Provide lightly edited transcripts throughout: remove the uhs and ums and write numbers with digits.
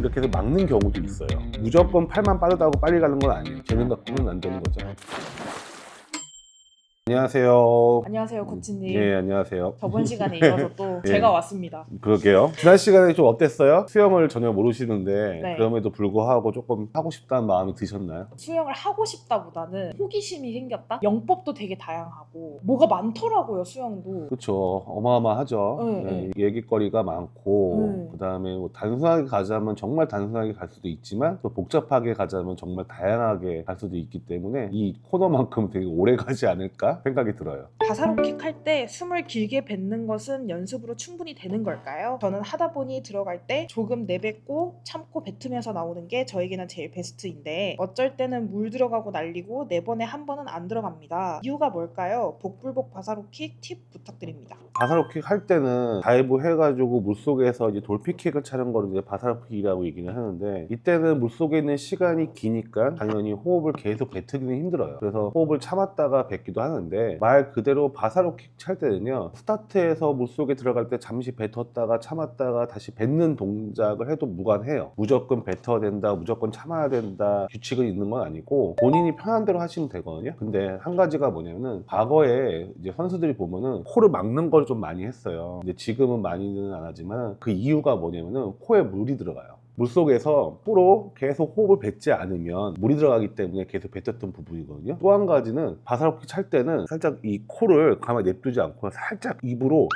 이렇게 해서 막는 경우도 있어요. 무조건 팔만 빠르다고 빨리 가는 건 아니에요. 재능 갖고는 안 되는 거죠. 안녕하세요. 안녕하세요, 코치님. 네, 안녕하세요. 저번 시간에 이어서 또 네. 제가 왔습니다. 그러게요. 지난 시간에 좀 어땠어요? 수영을 전혀 모르시는데 네. 그럼에도 불구하고 조금 하고 싶다는 마음이 드셨나요? 수영을 하고 싶다보다는 호기심이 생겼다? 영법도 되게 다양하고 뭐가 많더라고요, 수영도. 그렇죠. 어마어마하죠. 네, 네, 얘기거리가 많고 네. 그다음에 뭐 단순하게 가자면 정말 단순하게 갈 수도 있지만 또 복잡하게 가자면 정말 다양하게 갈 수도 있기 때문에 이 코너만큼 되게 오래 가지 않을까 생각이 들어요. 바사로킥 할 때 숨을 길게 뱉는 것은 연습으로 충분히 되는 걸까요? 저는 하다 보니 들어갈 때 조금 내뱉고 참고 뱉으면서 나오는 게 저에게는 제일 베스트인데 어쩔 때는 물 들어가고 날리고 4번에 한 번은 안 들어갑니다. 이유가 뭘까요? 복불복 바사로킥 팁 부탁드립니다. 바사로킥 할 때는 다이브 해가지고 물속에서 이제 돌피킥을 차는 거를 이제 바사로킥이라고 얘기는 하는데 이때는 물속에 있는 시간이 기니까 당연히 호흡을 계속 뱉기는 힘들어요. 그래서 호흡을 참았다가 뱉기도 하는데 말 그대로 바사로킥 찰 때는요, 스타트에서 물속에 들어갈 때 잠시 뱉었다가 참았다가 다시 뱉는 동작을 해도 무관해요. 무조건 뱉어야 된다, 무조건 참아야 된다 규칙은 있는 건 아니고 본인이 편한 대로 하시면 되거든요. 근데 한 가지가 뭐냐면은 과거에 이제 선수들이 보면은 코를 막는 걸 좀 많이 했어요. 근데 지금은 많이는 안 하지만 그 이유가 뭐냐면은 코에 물이 들어가요. 물속에서 코로 계속 호흡을 뱉지 않으면 물이 들어가기 때문에 계속 뱉었던 부분이거든요. 또 한 가지는 바사로킥 찰 때는 살짝 이 코를 가만히 냅두지 않고 살짝 입으로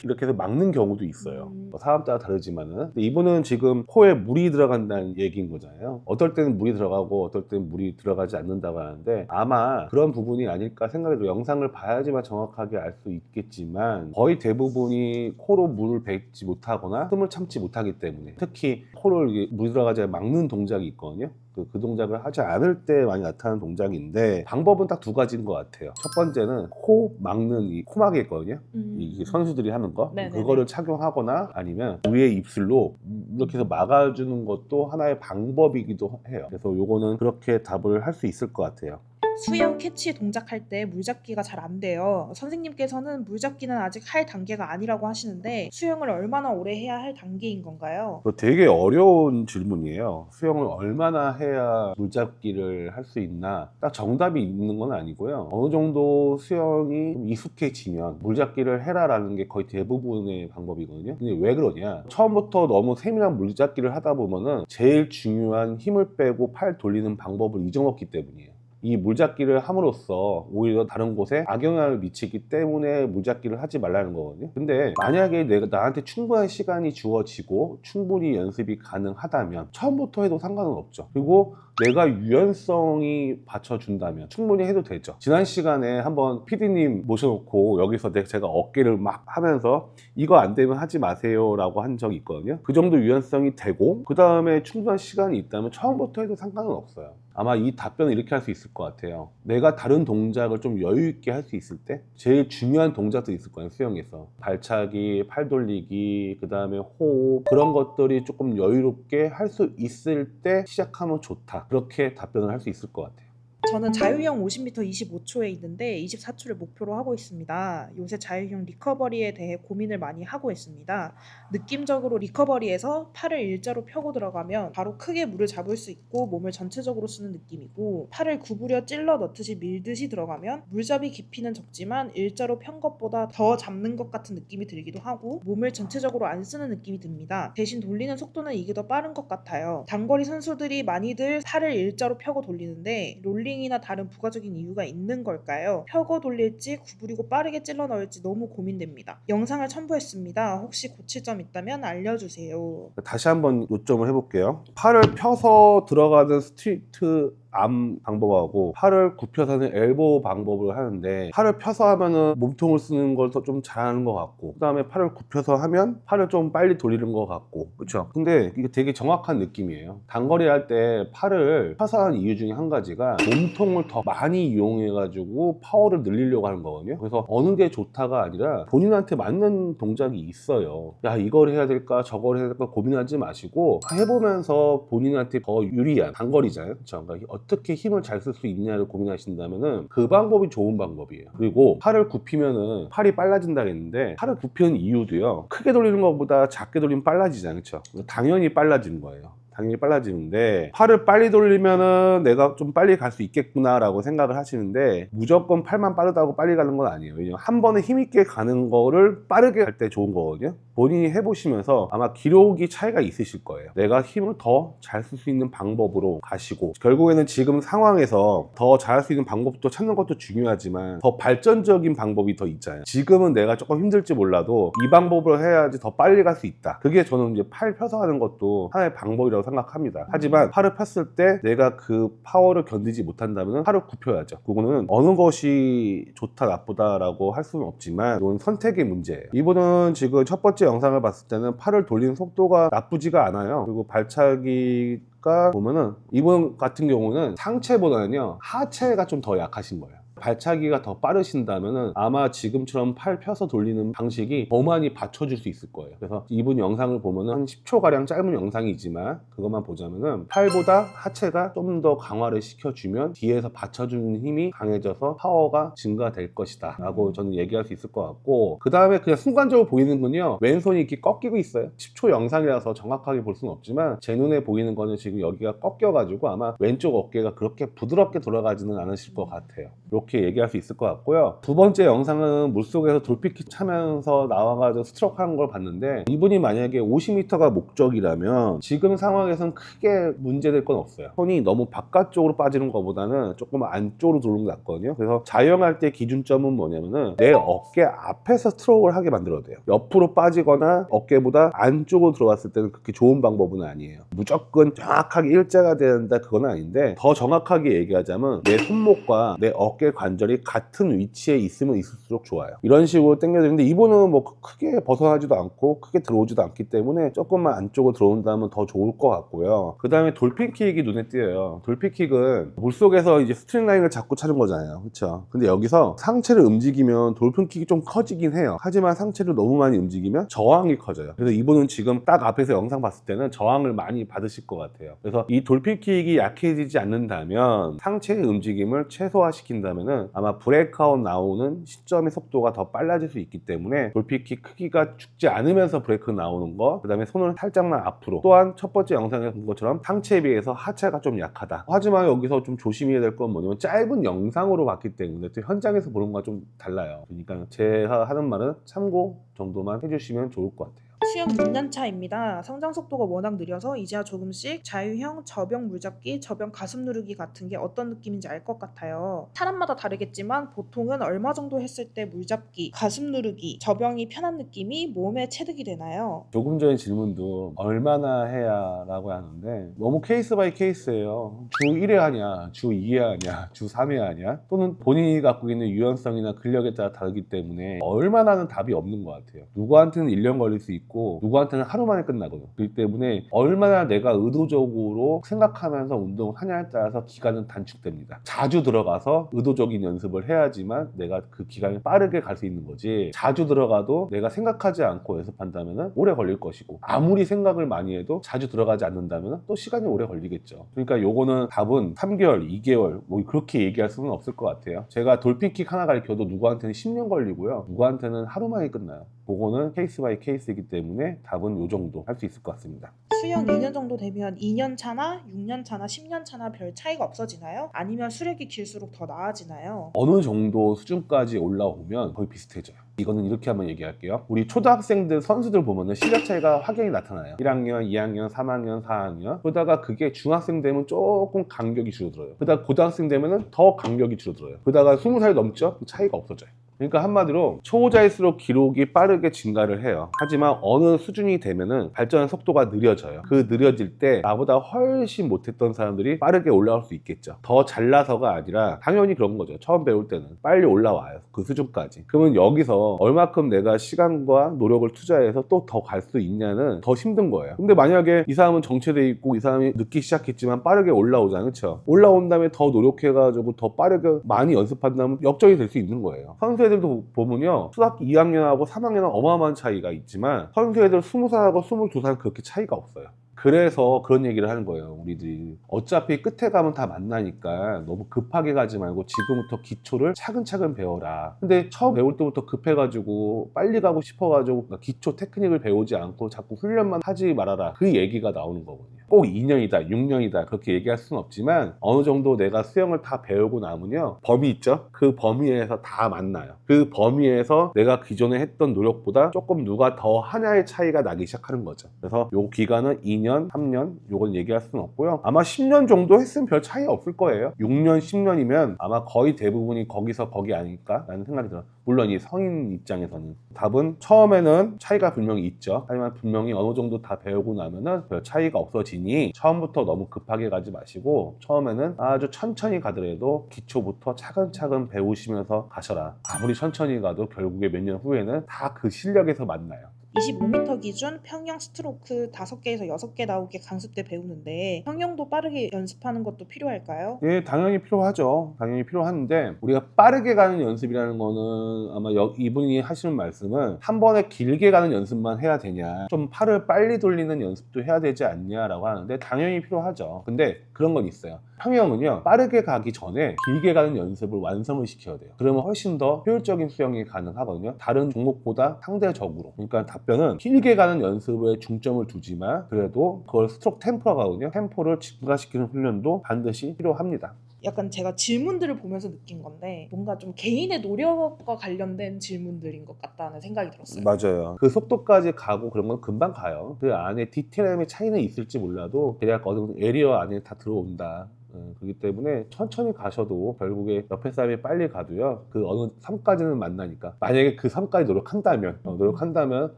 이렇게 해서 막는 경우도 있어요. 사람 따라 다르지만은. 근데 이분은 지금 코에 물이 들어간다는 얘기인 거잖아요. 어떨 때는 물이 들어가고 어떨 때는 물이 들어가지 않는다고 하는데 아마 그런 부분이 아닐까 생각이 들어요. 영상을 봐야지만 정확하게 알 수 있겠지만 거의 대부분이 코로 물을 뱉지 못하거나 숨을 참지 못하기 때문에 특히 코를 물이 들어가지 막는 동작이 있거든요. 그 동작을 하지 않을 때 많이 나타나는 동작인데 방법은 딱 2가지인 것 같아요. 첫 번째는 코 막는 이 코막이 있거든요. 이게 선수들이 하는 거. 네네네. 그거를 착용하거나 아니면 위에 입술로 이렇게 해서 막아주는 것도 하나의 방법이기도 해요. 그래서 요거는 그렇게 답을 할 수 있을 것 같아요. 수영 캐치 동작할 때 물잡기가 잘 안 돼요. 선생님께서는 물잡기는 아직 할 단계가 아니라고 하시는데 수영을 얼마나 오래 해야 할 단계인 건가요? 그거 되게 어려운 질문이에요. 수영을 얼마나 해야 물잡기를 할 수 있나 딱 정답이 있는 건 아니고요. 어느 정도 수영이 좀 익숙해지면 물잡기를 해라라는 게 거의 대부분의 방법이거든요. 근데 왜 그러냐, 처음부터 너무 세밀한 물잡기를 하다 보면은 제일 중요한 힘을 빼고 팔 돌리는 방법을 잊어먹기 때문이에요. 이 물잡기를 함으로써 오히려 다른 곳에 악영향을 미치기 때문에 물잡기를 하지 말라는 거거든요. 근데 만약에 내가 나한테 충분한 시간이 주어지고 충분히 연습이 가능하다면 처음부터 해도 상관은 없죠. 그리고 내가 유연성이 받쳐준다면 충분히 해도 되죠. 지난 시간에 한번 PD님 모셔놓고 여기서 제가 어깨를 막 하면서 이거 안 되면 하지 마세요 라고 한 적이 있거든요. 그 정도 유연성이 되고 그 다음에 충분한 시간이 있다면 처음부터 해도 상관은 없어요. 아마 이 답변을 이렇게 할 수 있을 것 같아요. 내가 다른 동작을 좀 여유 있게 할 수 있을 때 제일 중요한 동작들이 있을 거예요. 수영에서 발차기, 팔 돌리기, 그 다음에 호흡, 그런 것들이 조금 여유롭게 할 수 있을 때 시작하면 좋다. 그렇게 답변을 할 수 있을 것 같아요. 저는 자유형 50m 25초에 있는데 24초를 목표로 하고 있습니다. 요새 자유형 리커버리에 대해 고민을 많이 하고 있습니다. 느낌적으로 리커버리에서 팔을 일자로 펴고 들어가면 바로 크게 물을 잡을 수 있고 몸을 전체적으로 쓰는 느낌이고, 팔을 구부려 찔러 넣듯이 밀듯이 들어가면 물잡이 깊이는 적지만 일자로 편 것보다 더 잡는 것 같은 느낌이 들기도 하고 몸을 전체적으로 안 쓰는 느낌이 듭니다. 대신 돌리는 속도는 이게 더 빠른 것 같아요. 단거리 선수들이 많이들 팔을 일자로 펴고 돌리는데 롤링이나 다른 부가적인 이유가 있는 걸까요? 펴고 돌릴지 구부리고 빠르게 찔러 넣을지 너무 고민됩니다. 영상을 첨부했습니다. 혹시 고칠 점 있다면 알려주세요. 다시 한번 요점을 해볼게요. 팔을 펴서 들어가는 스트리트 암 방법하고 팔을 굽혀서 하는 엘보 방법을 하는데, 팔을 펴서 하면은 몸통을 쓰는 걸 더 좀 잘하는 것 같고 그 다음에 팔을 굽혀서 하면 팔을 좀 빨리 돌리는 것 같고, 그렇죠? 근데 이게 되게 정확한 느낌이에요. 단거리 할 때 팔을 펴서 하는 이유 중에 한 가지가 몸통을 더 많이 이용해 가지고 파워를 늘리려고 하는 거거든요. 그래서 어느 게 좋다가 아니라 본인한테 맞는 동작이 있어요. 야, 이걸 해야 될까 저걸 해야 될까 고민하지 마시고 해보면서 본인한테 더 유리한 단거리잖아요, 그렇죠? 그러니까 어떻게 힘을 잘 쓸 수 있냐를 고민하신다면은 그 방법이 좋은 방법이에요. 그리고 팔을 굽히면은 팔이 빨라진다 했는데, 팔을 굽히는 이유도요, 크게 돌리는 것보다 작게 돌리면 빨라지지 않죠. 당연히 빨라지는 거예요. 당연히 빨라지는데, 팔을 빨리 돌리면은 내가 좀 빨리 갈 수 있겠구나 라고 생각을 하시는데, 무조건 팔만 빠르다고 빨리 가는 건 아니에요. 왜냐면 한 번에 힘있게 가는 거를 빠르게 갈 때 좋은 거거든요. 본인이 해보시면서 아마 기록이 차이가 있으실 거예요. 내가 힘을 더 잘 쓸 수 있는 방법으로 가시고, 결국에는 지금 상황에서 더 잘할 수 있는 방법도 찾는 것도 중요하지만 더 발전적인 방법이 더 있잖아요. 지금은 내가 조금 힘들지 몰라도 이 방법으로 해야지 더 빨리 갈 수 있다. 그게 저는 이제 팔 펴서 하는 것도 하나의 방법이라고 생각합니다. 하지만 팔을 폈을 때 내가 그 파워를 견디지 못한다면 팔을 굽혀야죠. 그거는 어느 것이 좋다 나쁘다라고 할 수는 없지만 이건 선택의 문제예요. 이분은 지금 첫 번째 영상을 봤을 때는 팔을 돌리는 속도가 나쁘지가 않아요. 그리고 발차기가 보면은 이분 같은 경우는 상체보다는요 하체가 좀 더 약하신 거예요. 발차기가 더 빠르신다면 아마 지금처럼 팔 펴서 돌리는 방식이 더 많이 받쳐줄 수 있을 거예요. 그래서 이분 영상을 보면 한 10초가량 짧은 영상이지만 그것만 보자면은 팔보다 하체가 좀 더 강화를 시켜주면 뒤에서 받쳐주는 힘이 강해져서 파워가 증가될 것이다 라고 저는 얘기할 수 있을 것 같고, 그 다음에 그냥 순간적으로 보이는 건요, 왼손이 이렇게 꺾이고 있어요. 10초 영상이라서 정확하게 볼 수는 없지만 제 눈에 보이는 거는 지금 여기가 꺾여가지고 아마 왼쪽 어깨가 그렇게 부드럽게 돌아가지는 않으실 것 같아요. 이렇게 얘기할 수 있을 것 같고요. 두 번째 영상은 물속에서 돌피킥 차면서 나와가지고 스트로크 하는 걸 봤는데, 이분이 만약에 50m가 목적이라면 지금 상황에선 크게 문제될 건 없어요. 손이 너무 바깥쪽으로 빠지는 것보다는 조금 안쪽으로 들어오는 게 낫거든요. 그래서 자영할 때 기준점은 뭐냐면은 내 어깨 앞에서 스트로크를 하게 만들어야 돼요. 옆으로 빠지거나 어깨보다 안쪽으로 들어왔을 때는 그렇게 좋은 방법은 아니에요. 무조건 정확하게 일자가 된다 그건 아닌데, 더 정확하게 얘기하자면 내 손목과 내 어깨 관절이 같은 위치에 있으면 있을수록 좋아요. 이런 식으로 당겨지는데, 이분은 뭐 크게 벗어나지도 않고 크게 들어오지도 않기 때문에 조금만 안쪽으로 들어온다면 더 좋을 것 같고요. 그 다음에 돌핀킥이 눈에 띄어요. 돌핀킥은 물속에서 이제 스트링 라인을 잡고 차는 거잖아요. 그렇죠? 근데 여기서 상체를 움직이면 돌핀킥이 좀 커지긴 해요. 하지만 상체를 너무 많이 움직이면 저항이 커져요. 그래서 이분은 지금 딱 앞에서 영상 봤을 때는 저항을 많이 받으실 것 같아요. 그래서 이 돌핀킥이 약해지지 않는다면, 상체의 움직임을 최소화시킨다면 아마 브레이크아웃 나오는 시점의 속도가 더 빨라질 수 있기 때문에 돌핀킥 크기가 죽지 않으면서 브레이크 나오는 거, 그 다음에 손을 살짝만 앞으로, 또한 첫 번째 영상에 본 것처럼 상체에 비해서 하체가 좀 약하다. 하지만 여기서 좀 조심해야 될 건 뭐냐면 짧은 영상으로 봤기 때문에 또 현장에서 보는 거와 좀 달라요. 그러니까 제가 하는 말은 참고 정도만 해주시면 좋을 것 같아요. 수영 6년 차입니다. 성장 속도가 워낙 느려서 이제야 조금씩 자유형, 저병 물잡기, 저병 가슴 누르기 같은 게 어떤 느낌인지 알 것 같아요. 사람마다 다르겠지만 보통은 얼마 정도 했을 때 물잡기, 가슴 누르기, 저병이 편한 느낌이 몸에 체득이 되나요? 조금 전에 질문도 얼마나 해야 라고 하는데 너무 케이스 바이 케이스예요. 주 1회 하냐, 주 2회 하냐, 주 3회 하냐, 또는 본인이 갖고 있는 유연성이나 근력에 따라 다르기 때문에 얼마나는 답이 없는 것 같아요. 누구한테는 1년 걸릴 수 있고 누구한테는 하루 만에 끝나거든요. 그렇기 때문에 얼마나 내가 의도적으로 생각하면서 운동을 하냐에 따라서 기간은 단축됩니다. 자주 들어가서 의도적인 연습을 해야지만 내가 그 기간이 빠르게 갈 수 있는 거지, 자주 들어가도 내가 생각하지 않고 연습한다면 오래 걸릴 것이고, 아무리 생각을 많이 해도 자주 들어가지 않는다면 또 시간이 오래 걸리겠죠. 그러니까 요거는 답은 3개월, 2개월 뭐 그렇게 얘기할 수는 없을 것 같아요. 제가 돌핀킥 하나 가르쳐도 누구한테는 10년 걸리고요, 누구한테는 하루 만에 끝나요. 그거는 케이스 바이 케이스이기 때문에 답은 요 정도 할 수 있을 것 같습니다. 수영 2년 정도 되면 2년 차나 6년 차나 10년 차나 별 차이가 없어지나요? 아니면 수력이 길수록 더 나아지나요? 어느 정도 수준까지 올라오면 거의 비슷해져요. 이거는 이렇게 한번 얘기할게요. 우리 초등학생들 선수들 보면은 실력 차이가 확연히 나타나요. 1학년, 2학년, 3학년, 4학년. 그러다가 그게 중학생 되면 조금 간격이 줄어들어요. 그러다가 고등학생 되면은 더 간격이 줄어들어요. 그러다가 20살 넘죠? 그 차이가 없어져요. 그러니까 한마디로 초보자일수록 기록이 빠르게 증가를 해요. 하지만 어느 수준이 되면은 발전 속도가 느려져요. 그 느려질 때 나보다 훨씬 못했던 사람들이 빠르게 올라올 수 있겠죠. 더 잘나서가 아니라 당연히 그런 거죠. 처음 배울 때는 빨리 올라와요. 그 수준까지. 그러면 여기서 얼마큼 내가 시간과 노력을 투자해서 또 더 갈 수 있냐는 더 힘든 거예요. 근데 만약에 이 사람은 정체돼 있고 이 사람이 늦기 시작했지만 빠르게 올라오잖아요. 그렇죠? 올라온 다음에 더 노력해가지고 더 빠르게 많이 연습한다면 역전이 될 수 있는 거예요. 선수 애들도 보면요, 초등학교 2학년하고 3학년은 어마어마한 차이가 있지만 선수 애들 20살하고 22살은 그렇게 차이가 없어요. 그래서 그런 얘기를 하는 거예요, 우리들이. 어차피 끝에 가면 다 만나니까 너무 급하게 가지 말고 지금부터 기초를 차근차근 배워라. 근데 처음 배울 때부터 급해가지고 빨리 가고 싶어가지고 기초 테크닉을 배우지 않고 자꾸 훈련만 하지 말아라. 그 얘기가 나오는 거거든요. 꼭 2년이다, 6년이다 그렇게 얘기할 수는 없지만 어느 정도 내가 수영을 다 배우고 나면요, 범위 있죠? 그 범위에서 다 만나요. 그 범위에서 내가 기존에 했던 노력보다 조금 누가 더 하나의 차이가 나기 시작하는 거죠. 그래서 요 기간은 2년, 3년 요건 얘기할 수는 없고요. 아마 10년 정도 했으면 별 차이 없을 거예요. 6년, 10년이면 아마 거의 대부분이 거기서 거기 아닐까라는 생각이 들어요. 물론 이 성인 입장에서는. 답은 처음에는 차이가 분명히 있죠. 하지만 분명히 어느 정도 다 배우고 나면은 별 차이가 없어지니 처음부터 너무 급하게 가지 마시고 처음에는 아주 천천히 가더라도 기초부터 차근차근 배우시면서 가셔라. 아무리 천천히 가도 결국에 몇 년 후에는 다 그 실력에서 만나요. 25m 기준 평영 스트로크 5개에서 6개 나오게 강습 때 배우는데 평영도 빠르게 연습하는 것도 필요할까요? 예, 당연히 필요하죠. 당연히 필요한데 우리가 빠르게 가는 연습이라는 거는 아마 이분이 하시는 말씀은 한 번에 길게 가는 연습만 해야 되냐, 좀 팔을 빨리 돌리는 연습도 해야 되지 않냐라고 하는데 당연히 필요하죠. 근데 그런 건 있어요. 평영은요, 빠르게 가기 전에 길게 가는 연습을 완성을 시켜야 돼요. 그러면 훨씬 더 효율적인 수영이 가능하거든요. 다른 종목보다 상대적으로. 그러니까 답변은 길게 가는 연습에 중점을 두지만 그래도 그걸 스트로크 템포라고 하거든요. 템포를 증가시키는 훈련도 반드시 필요합니다. 약간 제가 질문들을 보면서 느낀 건데 뭔가 좀 개인의 노력과 관련된 질문들인 것 같다는 생각이 들었어요. 맞아요. 그 속도까지 가고 그런 건 금방 가요. 그 안에 디테일함의 차이는 있을지 몰라도 대략 어느 정도 에리어 안에 다 들어온다. 그렇기 때문에 천천히 가셔도 결국에 옆에 사람이 빨리 가도요, 그 어느 섬까지는 만나니까. 만약에 그 섬까지 노력한다면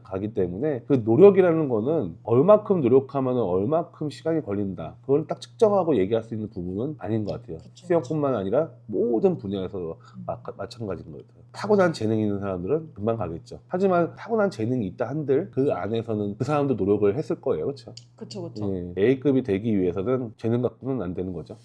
가기 때문에 그 노력이라는 거는 얼마큼 노력하면 얼마큼 시간이 걸린다, 그걸 딱 측정하고 얘기할 수 있는 부분은 아닌 것 같아요. 그쵸. 수영뿐만 아니라 모든 분야에서 마찬가지인 것 같아요. 타고난 재능이 있는 사람들은 금방 가겠죠. 하지만 타고난 재능이 있다 한들 그 안에서는 그 사람도 노력을 했을 거예요. 그렇죠? 그쵸. A급이 되기 위해서는 재능 갖고는 안 되는 거죠.